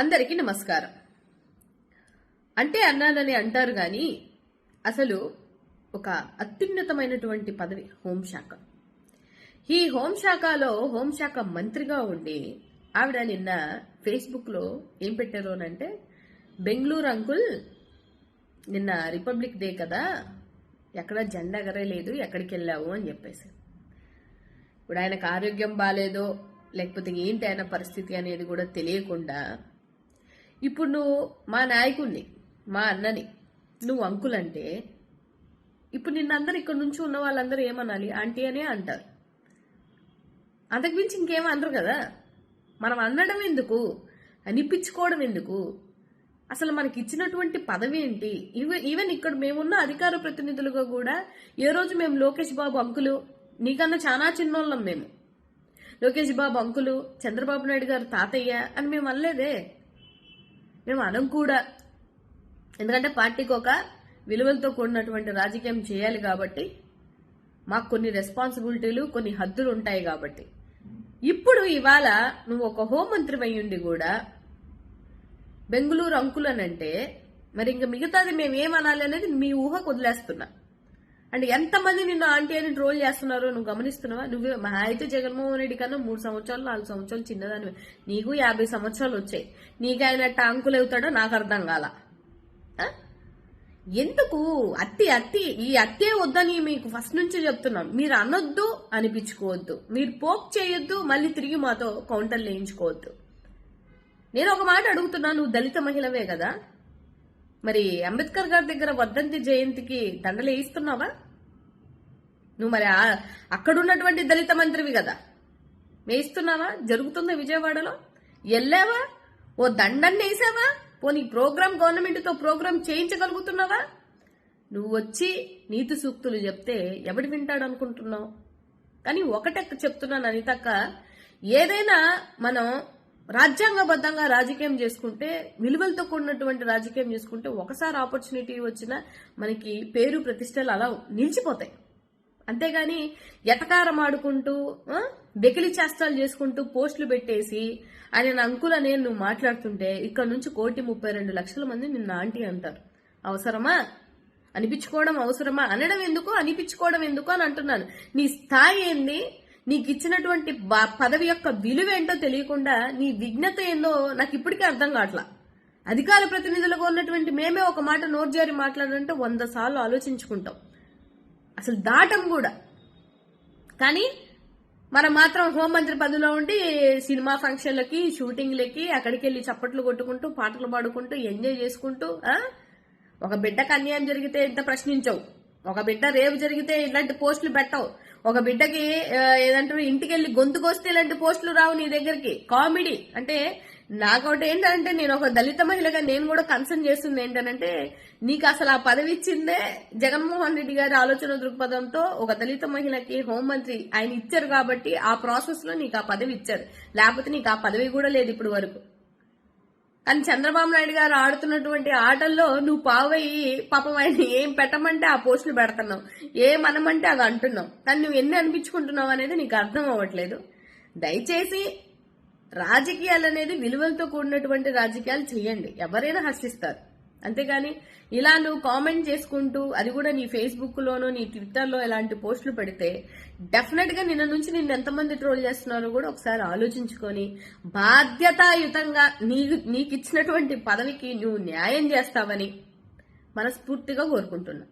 అందరికీ నమస్కారం. అంటే అన్నానని అంటారు కానీ అసలు ఒక అత్యున్నతమైనటువంటి పదవి హోంశాఖ. ఈ హోంశాఖలో హోంశాఖ మంత్రిగా ఉండి ఆవిడ నిన్న ఫేస్బుక్లో ఏం పెట్టారు అంటే, బెంగళూరు అంకుల్ నిన్న రిపబ్లిక్ డే కదా, ఎక్కడ జెండా ఎగరేలేదు, ఎక్కడికి వెళ్ళావు అని చెప్పేసి. ఇప్పుడు ఆయనకు ఆరోగ్యం బాగాలేదో లేకపోతే ఏంటి ఆయన పరిస్థితి అనేది కూడా తెలియకుండా ఇప్పుడు నువ్వు మా నాయకుడిని, మా అన్నని నువ్వు అంకుల్ అంటే ఇప్పుడు నిన్నందరూ ఇక్కడ నుంచి ఉన్న వాళ్ళందరూ ఏమనాలి? ఆంటీ అనే అంటారు. అంతకుమించి ఇంకేం అనరు కదా. మనం అనడం ఎందుకు, అనిపించుకోవడం ఎందుకు? అసలు మనకి ఇచ్చినటువంటి పదవి ఏంటి? ఈవెన్ ఇక్కడ మేమున్న అధికార ప్రతినిధులుగా కూడా ఏ రోజు మేము లోకేష్ బాబు అంకులు, నీకన్నా చాలా చిన్నోళ్ళం మేము, లోకేష్ బాబు అంకులు, చంద్రబాబు నాయుడు గారు తాతయ్య అని మేము అనలేదే. మేము అనం కూడా. ఎందుకంటే పార్టీకి ఒక విలువలతో కూడినటువంటి రాజకీయం చేయాలి కాబట్టి, మాకు కొన్ని రెస్పాన్సిబిలిటీలు, కొన్ని హద్దులు ఉంటాయి కాబట్టి. ఇప్పుడు ఇవాళ నువ్వు ఒక హోంమంత్రి అయ్యుండి కూడా బెంగళూరు అంకుల్ అని అంటే మరి ఇంకా మిగతాది మేము ఏమనాలి అనేది మీ ఊహకు వదిలేస్తున్నా. అంటే ఎంతమంది నిన్ను ఆంటీ అని ట్రోల్ చేస్తున్నారో నువ్వు గమనిస్తున్నావా? నువ్వు మహా అయితే జగన్మోహన్ రెడ్డి కన్నా 3 సంవత్సరాలు 4 సంవత్సరాలు చిన్నదాన్ని, నీకు 50 సంవత్సరాలు వచ్చాయి. నీకు ఆయన టాంకులు అవుతాడో నాకు అర్థం కాల. ఎందుకు ఈ అత్తే వద్దని మీకు ఫస్ట్ నుంచి చెప్తున్నాం. మీరు అనొద్దు, అనిపించుకోవద్దు, మీరు పోక్ చేయొద్దు, మళ్ళీ తిరిగి మాతో కౌంటర్లు వేయించుకోవద్దు. నేను ఒక మాట అడుగుతున్నా, నువ్వు దళిత మహిళవే కదా, మరి అంబేద్కర్ గారి దగ్గర వర్ధంతి జయంతికి దండలు వేయిస్తున్నావా? నువ్వు మరి అక్కడున్నటువంటి దళిత మంత్రివి కదా, వేయిస్తున్నావా? జరుగుతుందా విజయవాడలో? వెళ్ళావా? ఓ దండన్ని వేసావా? పోనీ ప్రోగ్రామ్ గవర్నమెంట్తో ప్రోగ్రామ్ చేయించగలుగుతున్నావా? నువ్వు వచ్చి నీతి సూక్తులు చెప్తే ఎవడు వింటాడు అనుకుంటున్నావు? కానీ ఒకటే చెప్తున్నాను అనితక్క, ఏదైనా మనం రాజ్యాంగబద్ధంగా రాజకీయం చేసుకుంటే, విలువలతో కూడినటువంటి రాజకీయం చేసుకుంటే, ఒకసారి ఆపర్చునిటీ వచ్చినా మనకి పేరు ప్రతిష్టలు అలా నిలిచిపోతాయి. అంతేగాని ఎటకారం ఆడుకుంటూ బెకిలి చేష్టాలు చేసుకుంటూ పోస్టులు పెట్టేసి ఆయన అంకుల్ అనే నువ్వు మాట్లాడుతుంటే ఇక్కడ నుంచి 1,32,00,000 మంది నిన్న ఆంటీ అంటారు. అవసరమా? అనిపించుకోవడం అవసరమా? అనడం ఎందుకు, అనిపించుకోవడం ఎందుకు అని అంటున్నాను. నీ స్థాయి ఏంది, నీకు ఇచ్చినటువంటి పదవి యొక్క విలువ ఏంటో తెలియకుండా నీ విఘ్నత ఏందో నాకు ఇప్పటికీ అర్థం కావట్లా. అధికార ప్రతినిధులుగా ఉన్నటువంటి మేమే ఒక మాట నోరు జారి మాట్లాడాలంటే 100 సార్లు ఆలోచించుకుంటాం, అసలు దాటం కూడా. కానీ మనం మాత్రం హోంమంత్రి పదవిలో ఉండి సినిమా ఫంక్షన్లకి, షూటింగ్లకి అక్కడికి వెళ్ళి చప్పట్లు కొట్టుకుంటూ, పాటలు పాడుకుంటూ, ఎంజాయ్ చేసుకుంటూ, ఒక బిడ్డకు అన్యాయం జరిగితే ఇంత ప్రశ్నించవు, ఒక బిడ్డ రేపు జరిగితే ఇలాంటి పోస్టులు పెట్టవు, ఒక బిడ్డకి ఏదంటారు ఇంటికి వెళ్ళి గొంతుకొస్తే ఇలాంటి పోస్టులు రావు నీ దగ్గరికి. కామెడీ అంటే నాకొకటి ఏంటంటే, నేను ఒక దళిత మహిళగా నేను కూడా కన్సర్న్ చేస్తుంది ఏంటంటే, నీకు అసలు ఆ పదవి ఇచ్చిందే జగన్మోహన్ రెడ్డి గారి ఆలోచన దృక్పథంతో ఒక దళిత మహిళకి హోంమంత్రి ఆయన ఇచ్చారు కాబట్టి ఆ ప్రాసెస్ లో నీకు ఆ పదవి ఇచ్చారు. లేకపోతే నీకు ఆ పదవి కూడా లేదు ఇప్పుడు వరకు. కానీ చంద్రబాబు నాయుడు గారు ఆడుతున్నటువంటి ఆటల్లో నువ్వు పావయ్యి పాపం ఆయన ఏం పెట్టమంటే ఆ పోస్టులు పెడుతున్నావు, ఏమనమంటే అది అంటున్నావు. కానీ నువ్వు ఎన్ని అనిపించుకుంటున్నావు అనేది నీకు అర్థం అవ్వట్లేదు. దయచేసి రాజకీయాలు అనేది విలువలతో కూడినటువంటి రాజకీయాలు చేయండి, ఎవరైనా హర్షిస్తారు. అంతేగాని ఇలా నువ్వు కామెంట్ చేసుకుంటూ, అది కూడా నీ ఫేస్బుక్ లోనో నీ ట్విట్టర్లో ఇలాంటి పోస్టులు పెడితే డెఫినెట్ గా నిన్న నుంచి నిన్ను ఎంతమంది ట్రోల్ చేస్తున్నారో కూడా ఒకసారి ఆలోచించుకొని బాధ్యతాయుతంగా నీకు ఇచ్చినటువంటి పదవికి నువ్వు న్యాయం చేస్తావని మనస్ఫూర్తిగా కోరుకుంటున్నా.